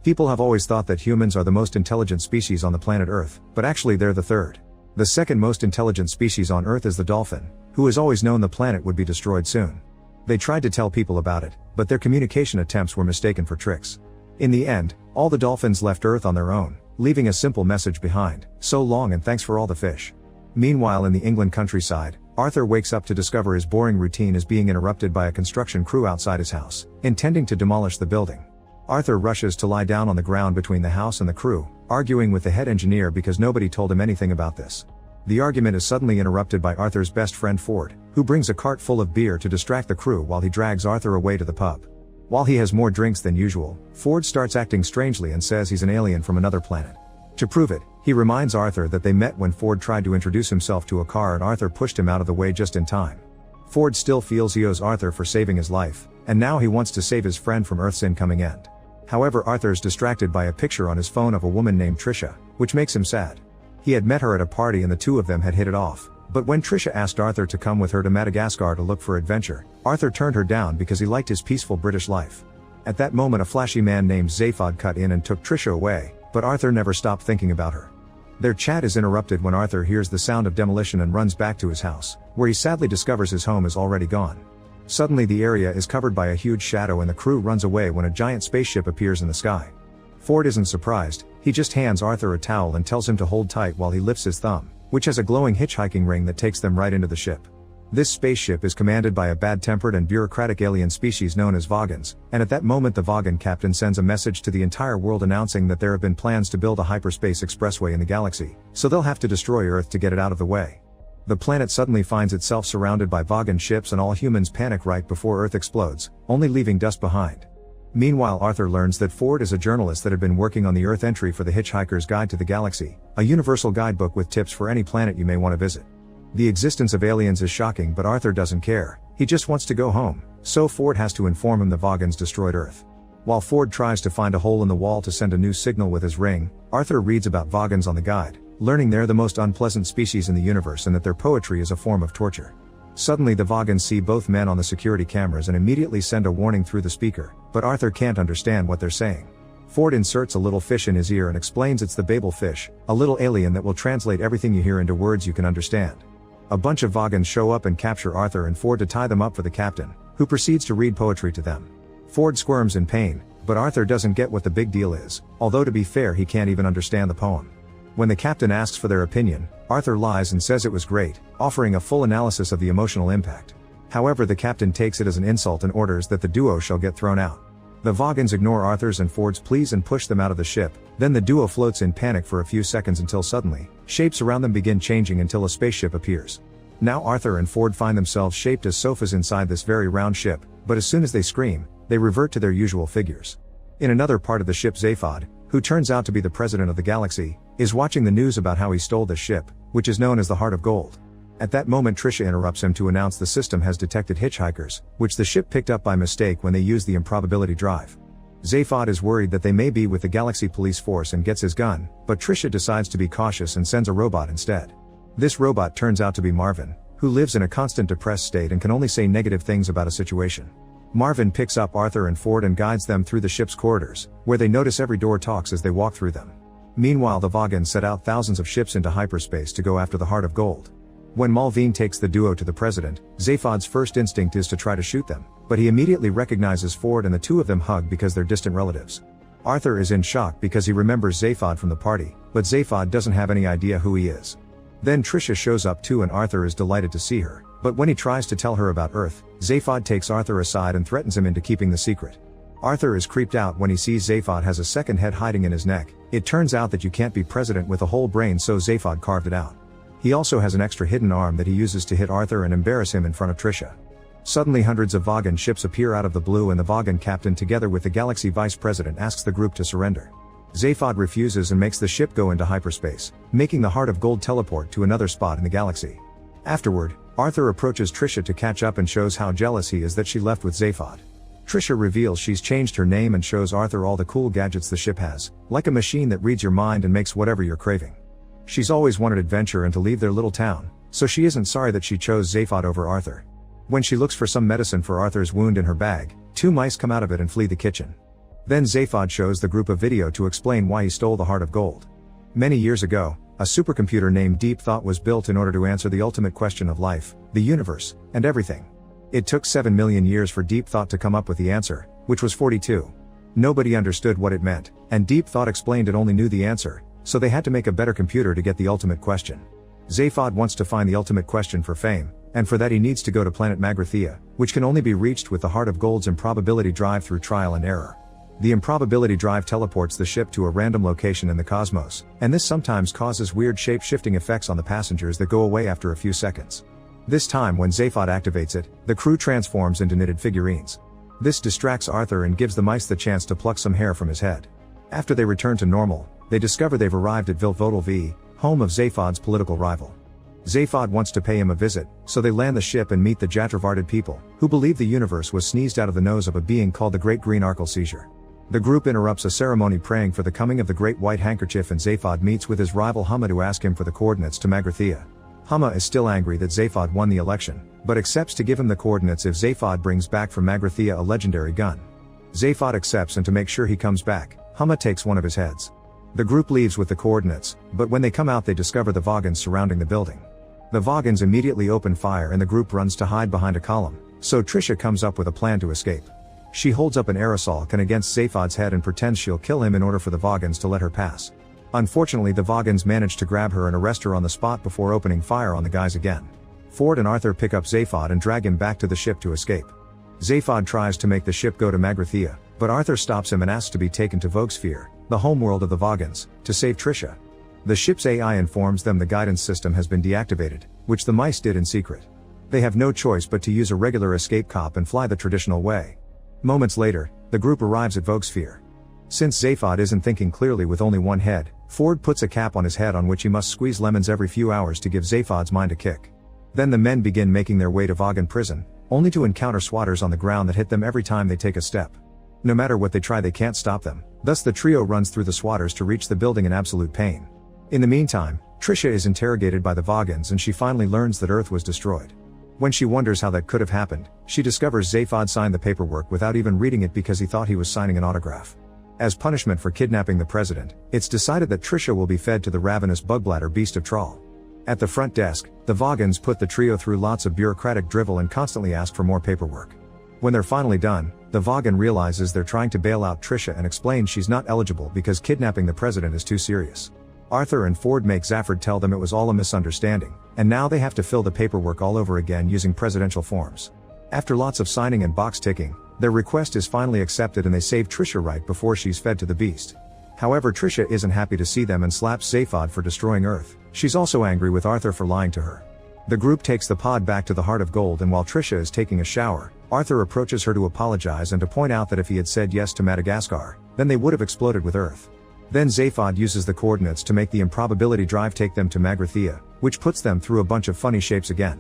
People have always thought that humans are the most intelligent species on the planet Earth, but actually they're the third. The second most intelligent species on Earth is the dolphin, who has always known the planet would be destroyed soon. They tried to tell people about it, but their communication attempts were mistaken for tricks. In the end, all the dolphins left Earth on their own, leaving a simple message behind: so long and thanks for all the fish. Meanwhile, in the England countryside, Arthur wakes up to discover his boring routine is being interrupted by a construction crew outside his house, intending to demolish the building. Arthur rushes to lie down on the ground between the house and the crew, arguing with the head engineer because nobody told him anything about this. The argument is suddenly interrupted by Arthur's best friend Ford, who brings a cart full of beer to distract the crew while he drags Arthur away to the pub. While he has more drinks than usual, Ford starts acting strangely and says he's an alien from another planet. To prove it, he reminds Arthur that they met when Ford tried to introduce himself to a car and Arthur pushed him out of the way just in time. Ford still feels he owes Arthur for saving his life, and now he wants to save his friend from Earth's incoming end. However, Arthur's distracted by a picture on his phone of a woman named Trisha, which makes him sad. He had met her at a party and the two of them had hit it off, but when Trisha asked Arthur to come with her to Madagascar to look for adventure, Arthur turned her down because he liked his peaceful British life. At that moment, a flashy man named Zaphod cut in and took Trisha away, but Arthur never stopped thinking about her. Their chat is interrupted when Arthur hears the sound of demolition and runs back to his house, where he sadly discovers his home is already gone. Suddenly the area is covered by a huge shadow and the crew runs away when a giant spaceship appears in the sky. Ford isn't surprised, he just hands Arthur a towel and tells him to hold tight while he lifts his thumb, which has a glowing hitchhiking ring that takes them right into the ship. This spaceship is commanded by a bad-tempered and bureaucratic alien species known as Vogons, and at that moment the Vogon captain sends a message to the entire world announcing that there have been plans to build a hyperspace expressway in the galaxy, so they'll have to destroy Earth to get it out of the way. The planet suddenly finds itself surrounded by Vogon ships and all humans panic right before Earth explodes, only leaving dust behind. Meanwhile, Arthur learns that Ford is a journalist that had been working on the Earth entry for the Hitchhiker's Guide to the Galaxy, a universal guidebook with tips for any planet you may want to visit. The existence of aliens is shocking, but Arthur doesn't care, he just wants to go home, so Ford has to inform him the Vogons destroyed Earth. While Ford tries to find a hole in the wall to send a new signal with his ring, Arthur reads about Vogons on the guide, learning they're the most unpleasant species in the universe and that their poetry is a form of torture. Suddenly the Vogons see both men on the security cameras and immediately send a warning through the speaker, but Arthur can't understand what they're saying. Ford inserts a little fish in his ear and explains it's the Babel fish, a little alien that will translate everything you hear into words you can understand. A bunch of Vogons show up and capture Arthur and Ford to tie them up for the captain, who proceeds to read poetry to them. Ford squirms in pain, but Arthur doesn't get what the big deal is, although to be fair he can't even understand the poem. When the captain asks for their opinion, Arthur lies and says it was great, offering a full analysis of the emotional impact. However, the captain takes it as an insult and orders that the duo shall get thrown out. The Vogons ignore Arthur's and Ford's pleas and push them out of the ship, then the duo floats in panic for a few seconds until suddenly, shapes around them begin changing until a spaceship appears. Now Arthur and Ford find themselves shaped as sofas inside this very round ship, but as soon as they scream, they revert to their usual figures. In another part of the ship, Zaphod, who turns out to be the president of the galaxy, is watching the news about how he stole this ship, which is known as the Heart of Gold. At that moment Trisha interrupts him to announce the system has detected hitchhikers, which the ship picked up by mistake when they used the improbability drive. Zaphod is worried that they may be with the Galaxy Police Force and gets his gun, but Trisha decides to be cautious and sends a robot instead. This robot turns out to be Marvin, who lives in a constant depressed state and can only say negative things about a situation. Marvin picks up Arthur and Ford and guides them through the ship's corridors, where they notice every door talks as they walk through them. Meanwhile, the Vogons set out thousands of ships into hyperspace to go after the Heart of Gold. When Marvin takes the duo to the president, Zaphod's first instinct is to try to shoot them, but he immediately recognizes Ford and the two of them hug because they're distant relatives. Arthur is in shock because he remembers Zaphod from the party, but Zaphod doesn't have any idea who he is. Then Trisha shows up too and Arthur is delighted to see her, but when he tries to tell her about Earth, Zaphod takes Arthur aside and threatens him into keeping the secret. Arthur is creeped out when he sees Zaphod has a second head hiding in his neck. It turns out that you can't be president with a whole brain, so Zaphod carved it out. He also has an extra hidden arm that he uses to hit Arthur and embarrass him in front of Trisha. Suddenly hundreds of Vogon ships appear out of the blue and the Vogon captain together with the Galaxy vice president asks the group to surrender. Zaphod refuses and makes the ship go into hyperspace, making the Heart of Gold teleport to another spot in the galaxy. Afterward, Arthur approaches Trisha to catch up and shows how jealous he is that she left with Zaphod. Trisha reveals she's changed her name and shows Arthur all the cool gadgets the ship has, like a machine that reads your mind and makes whatever you're craving. She's always wanted adventure and to leave their little town, so she isn't sorry that she chose Zaphod over Arthur. When she looks for some medicine for Arthur's wound in her bag, two mice come out of it and flee the kitchen. Then Zaphod shows the group a video to explain why he stole the heart of gold. Many years ago, a supercomputer named Deep Thought was built in order to answer the ultimate question of life, the universe, and everything. It took 7 million years for Deep Thought to come up with the answer, which was 42. Nobody understood what it meant, and Deep Thought explained it only knew the answer, so they had to make a better computer to get the ultimate question. Zaphod wants to find the ultimate question for fame, and for that he needs to go to planet Magrathea, which can only be reached with the Heart of Gold's improbability drive through trial and error. The improbability drive teleports the ship to a random location in the cosmos, and this sometimes causes weird shape-shifting effects on the passengers that go away after a few seconds. This time when Zaphod activates it, the crew transforms into knitted figurines. This distracts Arthur and gives the mice the chance to pluck some hair from his head. After they return to normal, they discover they've arrived at Vilvotal V, home of Zaphod's political rival. Zaphod wants to pay him a visit, so they land the ship and meet the Jatravarted people, who believe the universe was sneezed out of the nose of a being called the Great Green Arkle Seizure. The group interrupts a ceremony praying for the coming of the Great White Handkerchief, and Zaphod meets with his rival Humma to ask him for the coordinates to Magrathea. Humma is still angry that Zaphod won the election, but accepts to give him the coordinates if Zaphod brings back from Magrathea a legendary gun. Zaphod accepts, and to make sure he comes back, Humma takes one of his heads. The group leaves with the coordinates, but when they come out they discover the Vogons surrounding the building. The Vogons immediately open fire and the group runs to hide behind a column, so Trisha comes up with a plan to escape. She holds up an aerosol can against Zaphod's head and pretends she'll kill him in order for the Vogons to let her pass. Unfortunately, the Vogons manage to grab her and arrest her on the spot before opening fire on the guys again. Ford and Arthur pick up Zaphod and drag him back to the ship to escape. Zaphod tries to make the ship go to Magrathea, but Arthur stops him and asks to be taken to Vogsphere, the homeworld of the Vogons, to save Trisha. The ship's AI informs them the guidance system has been deactivated, which the mice did in secret. They have no choice but to use a regular escape cop and fly the traditional way. Moments later, the group arrives at Vogsphere. Since Zaphod isn't thinking clearly with only one head, Ford puts a cap on his head on which he must squeeze lemons every few hours to give Zaphod's mind a kick. Then the men begin making their way to Vogon prison, only to encounter swatters on the ground that hit them every time they take a step. No matter what they try, they can't stop them, thus the trio runs through the swatters to reach the building in absolute pain. In the meantime, Trisha is interrogated by the Vogons and she finally learns that Earth was destroyed. When she wonders how that could have happened, she discovers Zaphod signed the paperwork without even reading it because he thought he was signing an autograph. As punishment for kidnapping the president, it's decided that Trisha will be fed to the ravenous bugbladder beast of Trawl. At the front desk, the Vogons put the trio through lots of bureaucratic drivel and constantly ask for more paperwork. When they're finally done, the Vogon realizes they're trying to bail out Trisha and explains she's not eligible because kidnapping the president is too serious. Arthur and Ford make Zaphod tell them it was all a misunderstanding, and now they have to fill the paperwork all over again using presidential forms. After lots of signing and box ticking, their request is finally accepted and they save Trisha right before she's fed to the beast. However, Trisha isn't happy to see them and slaps Zaphod for destroying Earth. She's also angry with Arthur for lying to her. The group takes the pod back to the Heart of Gold, and while Trisha is taking a shower, Arthur approaches her to apologize and to point out that if he had said yes to Madagascar, then they would have exploded with Earth. Then Zaphod uses the coordinates to make the improbability drive take them to Magrathea, which puts them through a bunch of funny shapes again.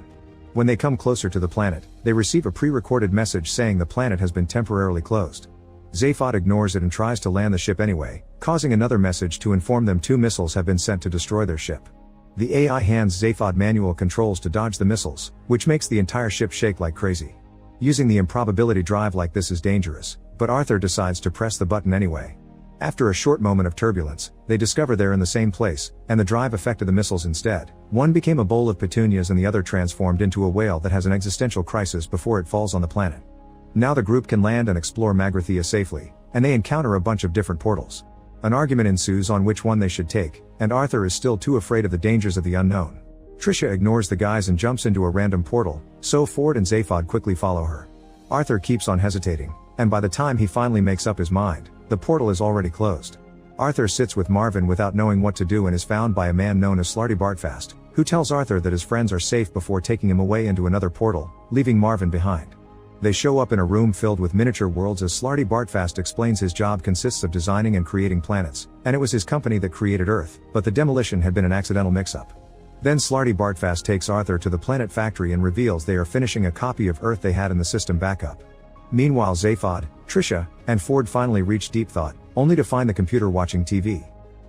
When they come closer to the planet, they receive a pre-recorded message saying the planet has been temporarily closed. Zaphod ignores it and tries to land the ship anyway, causing another message to inform them 2 missiles have been sent to destroy their ship. The AI hands Zaphod manual controls to dodge the missiles, which makes the entire ship shake like crazy. Using the improbability drive like this is dangerous, but Arthur decides to press the button anyway. After a short moment of turbulence, they discover they're in the same place, and the drive affected the missiles instead. One became a bowl of petunias and the other transformed into a whale that has an existential crisis before it falls on the planet. Now the group can land and explore Magrathea safely, and they encounter a bunch of different portals. An argument ensues on which one they should take, and Arthur is still too afraid of the dangers of the unknown. Trisha ignores the guys and jumps into a random portal, so Ford and Zaphod quickly follow her. Arthur keeps on hesitating, and by the time he finally makes up his mind, the portal is already closed. Arthur sits with Marvin without knowing what to do and is found by a man known as Slarty Bartfast, who tells Arthur that his friends are safe before taking him away into another portal, leaving Marvin behind. They show up in a room filled with miniature worlds as Slarty Bartfast explains his job consists of designing and creating planets, and it was his company that created Earth, but the demolition had been an accidental mix-up. Then Slarty Bartfast takes Arthur to the planet factory and reveals they are finishing a copy of Earth they had in the system backup. Meanwhile, Zaphod, Trisha, and Ford finally reach Deep Thought, only to find the computer watching TV.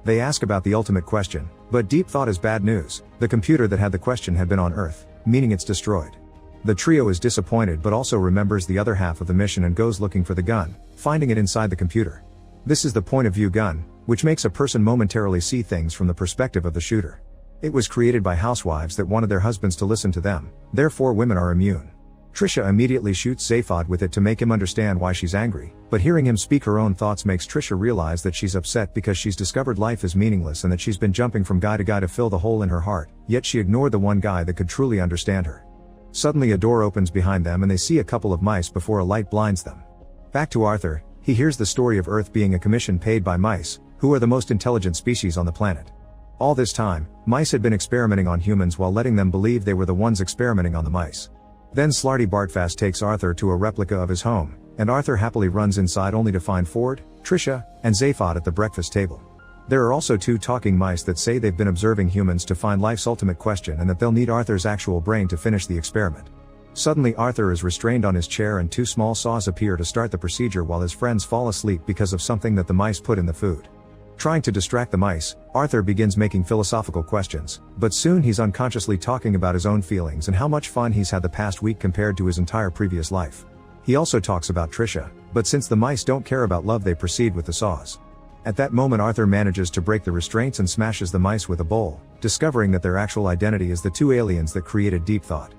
They ask about the ultimate question, but Deep Thought is bad news. The computer that had the question had been on Earth, meaning it's destroyed. The trio is disappointed but also remembers the other half of the mission and goes looking for the gun, finding it inside the computer. This is the point of view gun, which makes a person momentarily see things from the perspective of the shooter. It was created by housewives that wanted their husbands to listen to them, therefore women are immune. Trisha immediately shoots Zaphod with it to make him understand why she's angry, but hearing him speak her own thoughts makes Trisha realize that she's upset because she's discovered life is meaningless and that she's been jumping from guy to guy to fill the hole in her heart, yet she ignored the one guy that could truly understand her. Suddenly a door opens behind them and they see a couple of mice before a light blinds them. Back to Arthur, he hears the story of Earth being a commission paid by mice, who are the most intelligent species on the planet. All this time, mice had been experimenting on humans while letting them believe they were the ones experimenting on the mice. Then Slarty Bartfast takes Arthur to a replica of his home, and Arthur happily runs inside only to find Ford, Trisha, and Zaphod at the breakfast table. There are also 2 talking mice that say they've been observing humans to find life's ultimate question and that they'll need Arthur's actual brain to finish the experiment. Suddenly Arthur is restrained on his chair and 2 small saws appear to start the procedure while his friends fall asleep because of something that the mice put in the food. Trying to distract the mice, Arthur begins making philosophical questions, but soon he's unconsciously talking about his own feelings and how much fun he's had the past week compared to his entire previous life. He also talks about Trisha, but since the mice don't care about love they proceed with the saws. At that moment Arthur manages to break the restraints and smashes the mice with a bowl, discovering that their actual identity is the 2 aliens that created Deep Thought.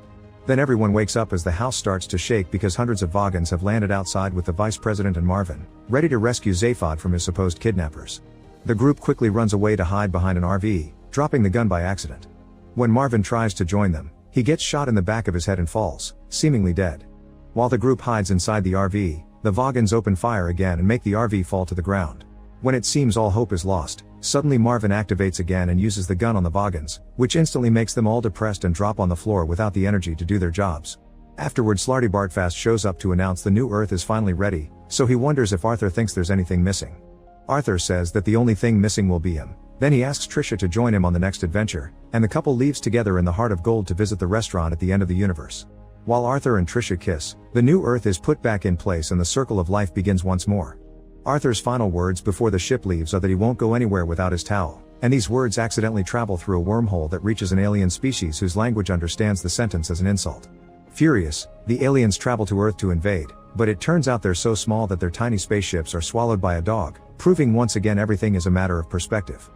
Then everyone wakes up as the house starts to shake because hundreds of Vogons have landed outside with the Vice President and Marvin, ready to rescue Zaphod from his supposed kidnappers. The group quickly runs away to hide behind an RV, dropping the gun by accident. When Marvin tries to join them, he gets shot in the back of his head and falls, seemingly dead. While the group hides inside the RV, the Vogons open fire again and make the RV fall to the ground. When it seems all hope is lost, suddenly Marvin activates again and uses the gun on the Vogons, which instantly makes them all depressed and drop on the floor without the energy to do their jobs. Afterward Slarty Bartfast shows up to announce the new Earth is finally ready, so he wonders if Arthur thinks there's anything missing. Arthur says that the only thing missing will be him. Then he asks Trisha to join him on the next adventure, and the couple leaves together in the Heart of Gold to visit the restaurant at the end of the universe. While Arthur and Trisha kiss, the new Earth is put back in place and the circle of life begins once more. Arthur's final words before the ship leaves are that he won't go anywhere without his towel, and these words accidentally travel through a wormhole that reaches an alien species whose language understands the sentence as an insult. Furious, the aliens travel to Earth to invade, but it turns out they're so small that their tiny spaceships are swallowed by a dog, proving once again everything is a matter of perspective.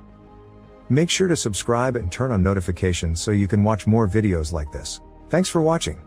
Make sure to subscribe and turn on notifications so you can watch more videos like this. Thanks for watching.